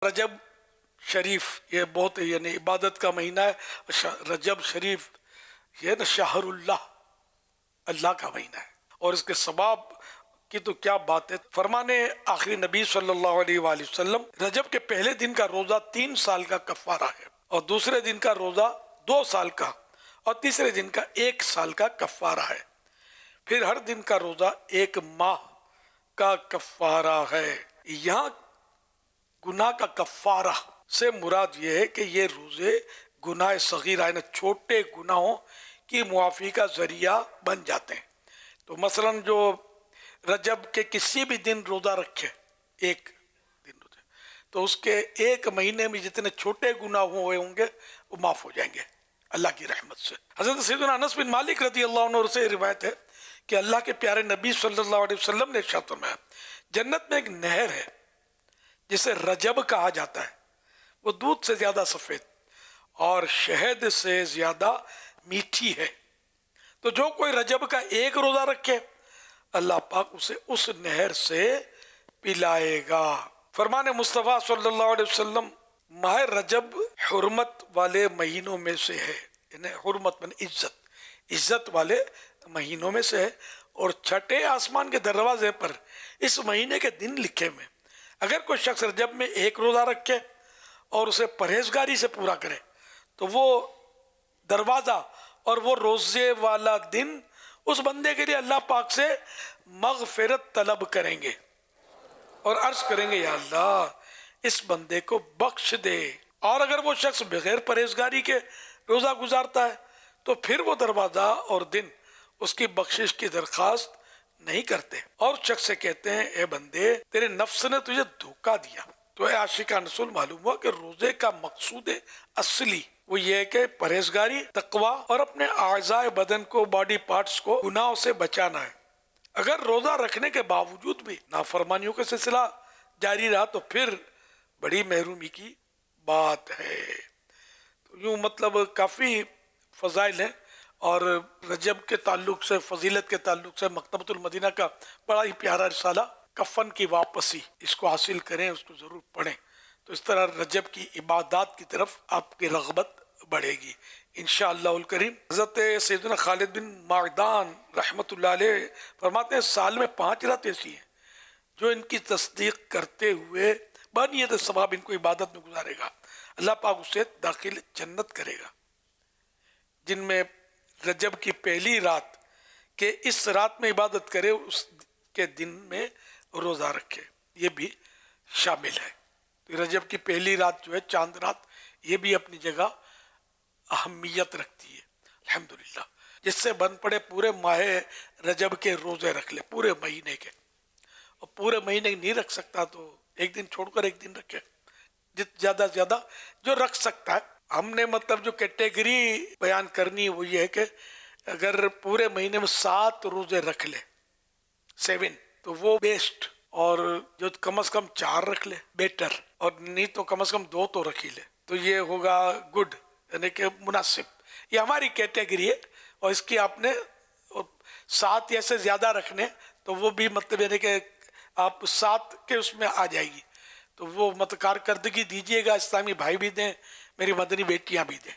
رجب شریف یہ بہت یعنی عبادت کا مہینہ ہے. رجب شریف یہ نا شہر اللہ، اللہ کا مہینہ ہے، اور اس کے ثواب کی تو کیا بات ہے. فرمانے آخری نبی صلی اللہ علیہ وآلہ وسلم، رجب کے پہلے دن کا روزہ 3 سال کا کفارہ ہے، اور دوسرے دن کا روزہ 2 سال کا، اور تیسرے دن کا 1 سال کا کفارہ ہے. پھر ہر دن کا روزہ 1 ماہ کا کفارہ ہے. یہاں گناہ کا کفارہ سے مراد یہ ہے کہ یہ روزے گناہ صغیرہ یعنی چھوٹے گناہوں کی معافی کا ذریعہ بن جاتے ہیں. تو مثلا جو رجب کے کسی بھی دن روزہ رکھے، ایک دن روزے، تو اس کے 1 مہینے میں جتنے چھوٹے گناہ ہوئے ہوں گے وہ معاف ہو جائیں گے اللہ کی رحمت سے. حضرت سیدنا انس بن مالک رضی اللہ عنہ سے روایت ہے کہ اللہ کے پیارے نبی صلی اللہ علیہ وسلم نے ارشاد فرمایا، جنت میں ایک نہر ہے جسے رجب کہا جاتا ہے، وہ دودھ سے زیادہ سفید اور شہد سے زیادہ میٹھی ہے. تو جو کوئی رجب کا 1 روزہ رکھے اللہ پاک اسے اس نہر سے پلائے گا. فرمان مصطفیٰ صلی اللہ علیہ وسلم، ماہ رجب حرمت والے مہینوں میں سے ہے، یعنی حرمت من عزت والے مہینوں میں سے ہے، اور چھٹے آسمان کے دروازے پر اس مہینے کے دن لکھے ہوئے. اگر کوئی شخص رجب میں 1 روزہ رکھے اور اسے پرہیزگاری سے پورا کرے تو وہ دروازہ اور وہ روزے والا دن اس بندے کے لیے اللہ پاک سے مغفرت طلب کریں گے اور عرض کریں گے، یا اللہ اس بندے کو بخش دے. اور اگر وہ شخص بغیر پرہیزگاری کے روزہ گزارتا ہے تو پھر وہ دروازہ اور دن اس کی بخشش کی درخواست نہیں کرتے، اور شخص سے کہتے ہیں، اے بندے تیرے نفس نے تجھے دھوکہ دیا. تو اے عاشقان رسول، معلوم ہوا کہ روزے کا مقصود اصلی وہ یہ ہے کہ پرہیزگاری، تقوی اور اپنے اعضاء بدن کو، باڈی پارٹس کو گناہوں سے بچانا ہے. اگر روزہ رکھنے کے باوجود بھی نافرمانیوں کا سلسلہ جاری رہا تو پھر بڑی محرومی کی بات ہے. تو یوں مطلب کافی فضائل ہیں، اور رجب کے تعلق سے، فضیلت کے تعلق سے مکتبۃ المدینہ کا بڑا ہی پیارا رسالہ کفن کی واپسی، اس کو حاصل کریں، اس کو ضرور پڑھیں. تو اس طرح رجب کی عبادات کی طرف آپ کی رغبت بڑھے گی انشاءاللہ الکریم. حضرت سیدنا خالد بن معدان رحمۃ اللہ علیہ فرماتے ہیں، سال میں 5 راتیں ایسی ہیں جو ان کی تصدیق کرتے ہوئے بنیت ثواب ان کو عبادت میں گزارے گا، اللہ پاک اسے داخل جنت کرے گا. جن میں رجب کی پہلی رات کہ اس رات میں عبادت کرے، اس کے دن میں روزہ رکھے، یہ بھی شامل ہے. تو رجب کی پہلی رات جو ہے چاند رات، یہ بھی اپنی جگہ اہمیت رکھتی ہے الحمدللہ. جس سے بن پڑے پورے ماہ رجب کے روزے رکھ لے، پورے مہینے کے. اور پورے مہینے نہیں رکھ سکتا تو ایک دن چھوڑ کر ایک دن رکھے، زیادہ سے زیادہ جو رکھ سکتا ہے. ہم نے مطلب جو کیٹیگری بیان کرنی ہے وہ یہ ہے کہ اگر پورے مہینے میں 7 روزے رکھ لے، 7، تو وہ بیسٹ، اور جو کم از کم 4 رکھ لے بیٹر، اور نہیں تو کم از کم 2 تو رکھ ہی لے، تو یہ ہوگا گڈ، یعنی کہ مناسب. یہ ہماری کیٹیگری ہے، اور اس کی آپ نے 7 یا سے زیادہ رکھنے تو وہ بھی مطلب یعنی کہ آپ 7 کے اس میں آ جائے گی. تو وہ مطلب کارکردگی دیجیے گا، اسلامی بھائی بھی دیں، میری مدنی بیٹیاں بھی دیں.